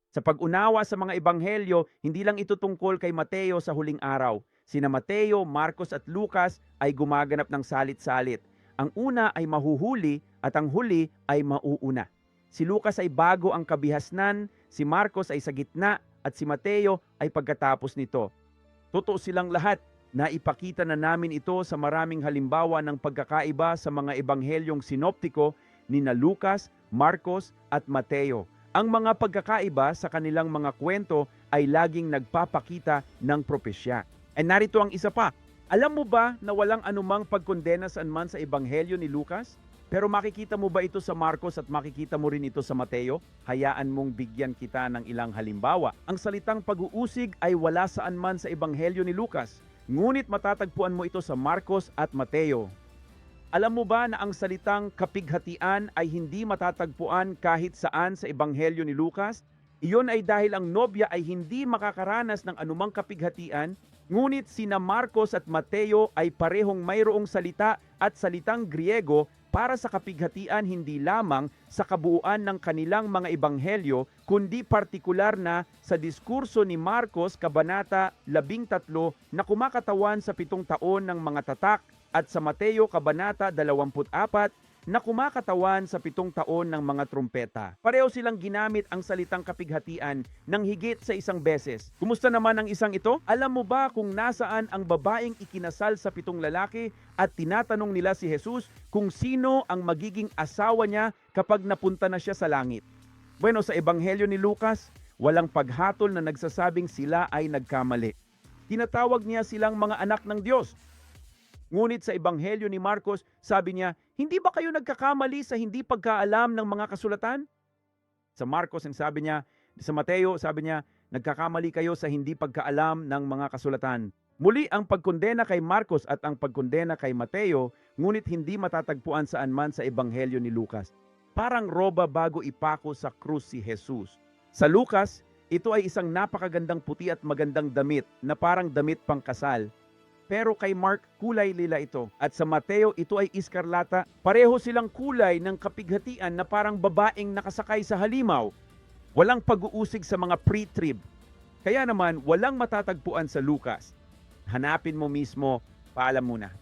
Sa pag-unawa sa mga ebanghelyo, hindi lang ito tungkol kay Mateo sa huling araw. Sina Mateo, Marcos at Lucas ay gumaganap ng salit-salit. Ang una ay mahuhuli at ang huli ay mauuna. Si Lucas ay bago ang kabihasnan, si Marcos ay sa gitna at si Mateo ay pagkatapos nito. Totoo silang lahat. Naipakita na namin ito sa maraming halimbawa ng pagkakaiba sa mga ebanghelyong sinoptiko ni na Lucas, Marcos at Mateo. Ang mga pagkakaiba sa kanilang mga kwento ay laging nagpapakita ng propesya. And narito ang isa pa. Alam mo ba na walang anumang pagkondena saan man sa ebanghelyo ni Lucas? Pero makikita mo ba ito sa Marcos at makikita mo rin ito sa Mateo? Hayaan mong bigyan kita ng ilang halimbawa. Ang salitang pag-uusig ay wala saan man sa ebanghelyo ni Lucas. Ngunit matatagpuan mo ito sa Marcos at Mateo. Alam mo ba na ang salitang kapighatian ay hindi matatagpuan kahit saan sa ebanghelyo ni Lucas? Iyon ay dahil ang nobya ay hindi makakaranas ng anumang kapighatian, ngunit sina Marcos at Mateo ay parehong mayroong salita at salitang Griego para sa kapighatian hindi lamang sa kabuuan ng kanilang mga ebanghelyo, kundi partikular na sa diskurso ni Marcos Kabanata 13 na kumakatawan sa 7 taon ng mga tatak at sa Mateo Kabanata 24 na kumakatawan sa 7 taon ng mga trumpeta. Pareho silang ginamit ang salitang kapighatian ng higit sa isang beses. Kumusta naman ang isang ito? Alam mo ba kung nasaan ang babaeng ikinasal sa 7 lalaki at tinatanong nila si Jesus kung sino ang magiging asawa niya kapag napunta na siya sa langit? Bueno, sa ebanghelyo ni Lucas, walang paghatol na nagsasabing sila ay nagkamali. Tinatawag niya silang mga anak ng Diyos. Ngunit sa ebanghelyo ni Marcos, sabi niya, hindi ba kayo nagkakamali sa hindi pagkaalam ng mga kasulatan? Sa Marcos, ang sabi niya, sa Mateo, sabi niya, nagkakamali kayo sa hindi pagkaalam ng mga kasulatan. Muli ang pagkondena kay Marcos at ang pagkondena kay Mateo, ngunit hindi matatagpuan saan man sa ebanghelyo ni Lucas. Parang roba bago ipako sa krus si Jesus. Sa Lucas, ito ay isang napakagandang puti at magandang damit na parang damit pangkasal. Pero kay Mark, kulay lila ito. At sa Mateo, ito ay iskarlata. Pareho silang kulay ng kapighatian na parang babaeng nakasakay sa halimaw. Walang pag-uusig sa mga pre-trib. Kaya naman, walang matatagpuan sa Lucas. Hanapin mo mismo, paalam muna.